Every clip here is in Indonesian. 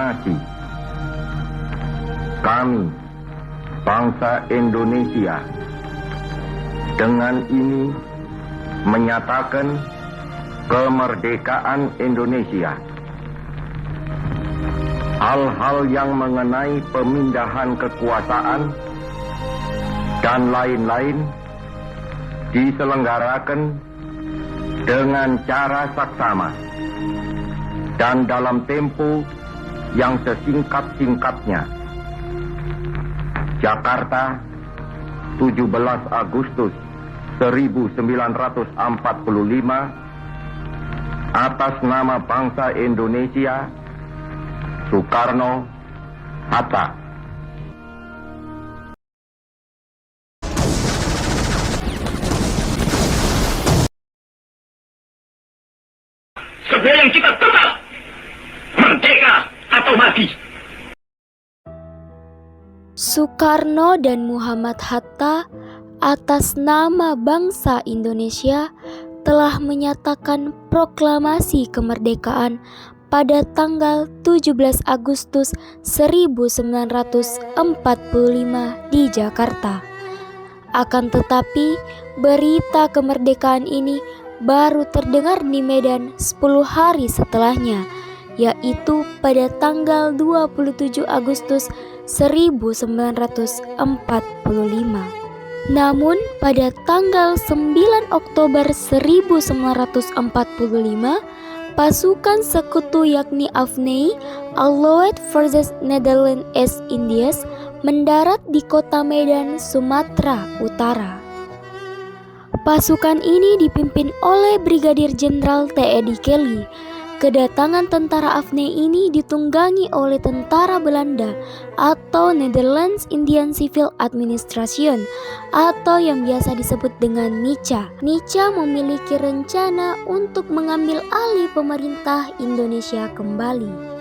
proklamasi. Kami, bangsa Indonesia, dengan ini menyatakan kemerdekaan Indonesia. Hal-hal yang mengenai pemindahan kekuasaan dan lain-lain diselenggarakan dengan cara saksama dan dalam tempo yang sesingkat-singkatnya. Jakarta, 17 Agustus 1945, atas nama bangsa Indonesia, Soekarno, Hatta. Sebelum kita tetap merdeka atau mati. Soekarno dan Muhammad Hatta atas nama bangsa Indonesia telah menyatakan proklamasi kemerdekaan pada tanggal 17 Agustus 1945 di Jakarta. Akan tetapi, berita kemerdekaan ini baru terdengar di Medan 10 hari setelahnya, yaitu pada tanggal 27 Agustus 1945. Namun pada tanggal 9 Oktober 1945, pasukan sekutu yakni Afnei, Allied Forces Netherlands East Indies, mendarat di kota Medan, Sumatera Utara. Pasukan ini dipimpin oleh Brigadir Jenderal T.E.D. Kelly. Kedatangan tentara Afnei ini ditunggangi oleh tentara Belanda atau Netherlands Indian Civil Administration atau yang biasa disebut dengan NICA. NICA memiliki rencana untuk mengambil alih pemerintah Indonesia kembali.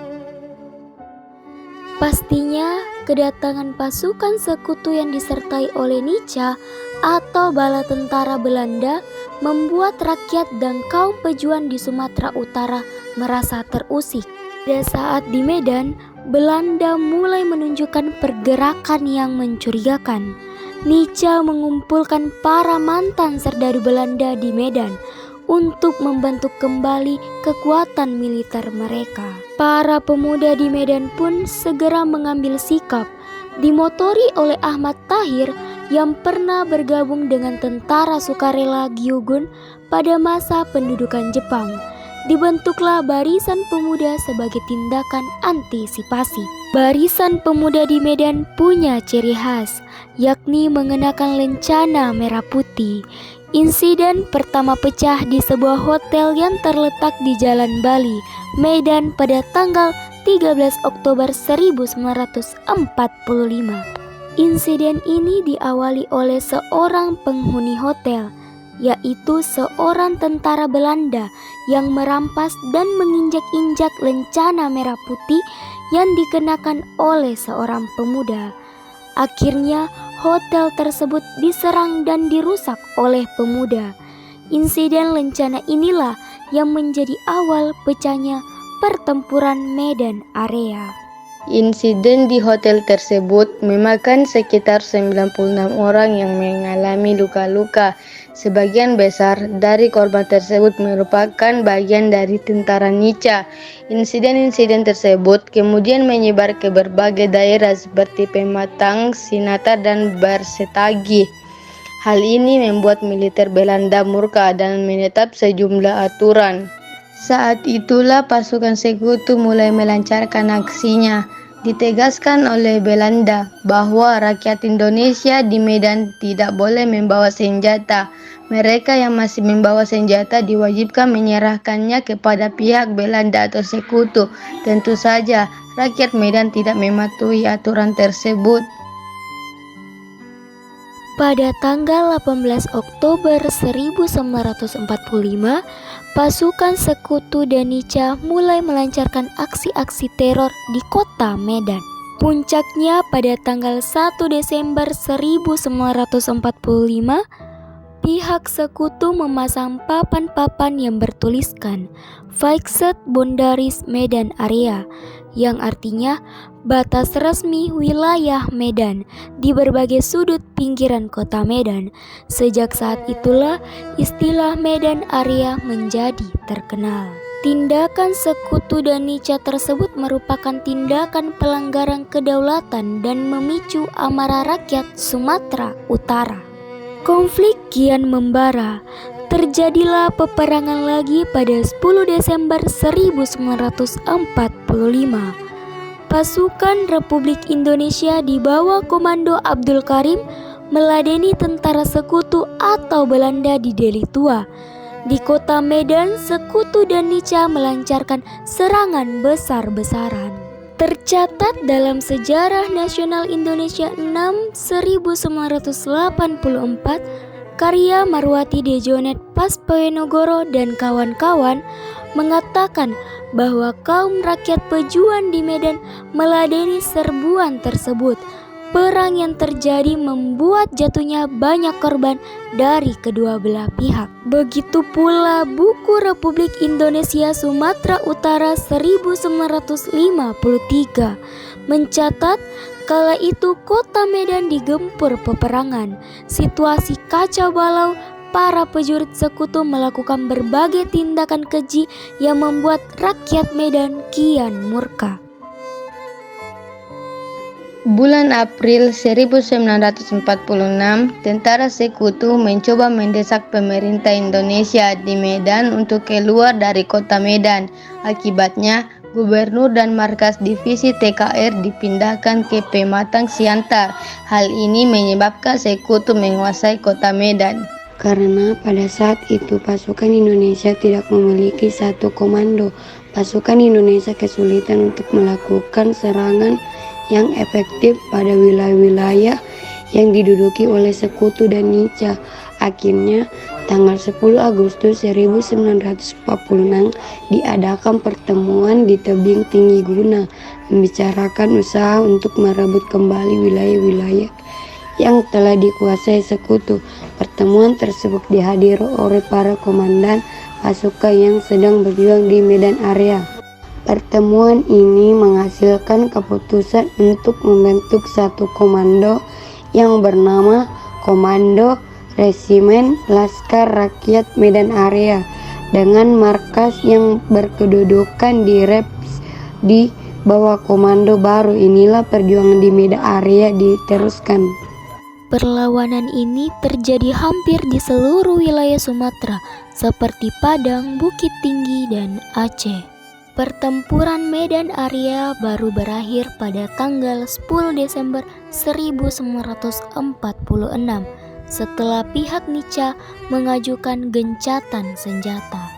Pastinya, kedatangan pasukan sekutu yang disertai oleh NICA atau bala tentara Belanda membuat rakyat dan kaum pejuang di Sumatera Utara merasa terusik. Pada saat di Medan, Belanda mulai menunjukkan pergerakan yang mencurigakan. NICA mengumpulkan para mantan serdadu Belanda di Medan untuk membentuk kembali kekuatan militer mereka. Para pemuda di Medan pun segera mengambil sikap, dimotori oleh Ahmad Tahir yang pernah bergabung dengan tentara sukarela Gyugun pada masa pendudukan Jepang. Dibentuklah Barisan Pemuda sebagai tindakan antisipasi. Barisan Pemuda di Medan punya ciri khas, yakni mengenakan lencana merah putih. Insiden pertama pecah di sebuah hotel yang terletak di Jalan Bali, Medan pada tanggal 13 Oktober 1945. Insiden ini diawali oleh seorang penghuni hotel, yaitu seorang tentara Belanda yang merampas dan menginjak-injak lencana merah putih yang dikenakan oleh seorang pemuda. Akhirnya, hotel tersebut diserang dan dirusak oleh pemuda. Insiden lencana inilah yang menjadi awal pecahnya pertempuran Medan Area. Insiden di hotel tersebut memakan sekitar 96 orang yang mengalami luka-luka. Sebagian besar dari korban tersebut merupakan bagian dari tentara NICA. Insiden-insiden tersebut kemudian menyebar ke berbagai daerah seperti Pematang, Sinata, dan Barsetagi. Hal ini membuat militer Belanda murka dan menetap sejumlah aturan. Saat itulah pasukan sekutu mulai melancarkan aksinya. Ditegaskan oleh Belanda bahwa rakyat Indonesia di Medan tidak boleh membawa senjata. Mereka yang masih membawa senjata diwajibkan menyerahkannya kepada pihak Belanda atau sekutu. Tentu saja, rakyat Medan tidak mematuhi aturan tersebut. Pada tanggal 18 Oktober 1945, pasukan sekutu dan NICA mulai melancarkan aksi-aksi teror di kota Medan. Puncaknya pada tanggal 1 Desember 1945, pihak sekutu memasang papan-papan yang bertuliskan Fixed Boundaries Medan Area, yang artinya batas resmi wilayah Medan di berbagai sudut pinggiran kota Medan. Sejak saat itulah istilah Medan Area menjadi terkenal. Tindakan Sekutu dan Nica tersebut merupakan tindakan pelanggaran kedaulatan dan memicu amarah rakyat Sumatera Utara. Konflik kian membara. Terjadilah peperangan lagi pada 10 Desember 1945. Pasukan Republik Indonesia di bawah komando Abdul Karim meladeni tentara Sekutu atau Belanda di Deli Tua. Di kota Medan, Sekutu dan Nica melancarkan serangan besar-besaran. Tercatat dalam Sejarah Nasional Indonesia 1984, karya Marwati Dejonet Paspoenogoro dan kawan-kawan mengatakan bahwa kaum rakyat pejuang di Medan meladeni serbuan tersebut. Perang yang terjadi membuat jatuhnya banyak korban dari kedua belah pihak. Begitu pula buku Republik Indonesia Sumatera Utara 1953 mencatat kala itu kota Medan digempur peperangan. Situasi kacau balau, para prajurit Sekutu melakukan berbagai tindakan keji yang membuat rakyat Medan kian murka. Bulan April 1946, tentara Sekutu mencoba mendesak pemerintah Indonesia di Medan untuk keluar dari kota Medan. Akibatnya, gubernur dan markas divisi TKR dipindahkan ke Pematang Siantar. Hal ini menyebabkan Sekutu menguasai kota Medan. Karena pada saat itu pasukan Indonesia tidak memiliki satu komando, pasukan Indonesia kesulitan untuk melakukan serangan yang efektif pada wilayah-wilayah yang diduduki oleh Sekutu dan Nica. Akhirnya, tanggal 10 Agustus 1946 diadakan pertemuan di tebing tinggi guna membicarakan usaha untuk merebut kembali wilayah-wilayah yang telah dikuasai Sekutu. Pertemuan tersebut dihadiri oleh para komandan pasukan yang sedang berjuang di Medan Area. Pertemuan ini menghasilkan keputusan untuk membentuk satu komando yang bernama Komando Resimen Laskar Rakyat Medan Area dengan markas yang berkedudukan di Reps. Di bawah komando baru inilah perjuangan di Medan Area diteruskan. Perlawanan ini terjadi hampir di seluruh wilayah Sumatera seperti Padang, Bukit Tinggi, dan Aceh. Pertempuran Medan Area baru berakhir pada tanggal 10 Desember 1946 setelah pihak Nica mengajukan gencatan senjata.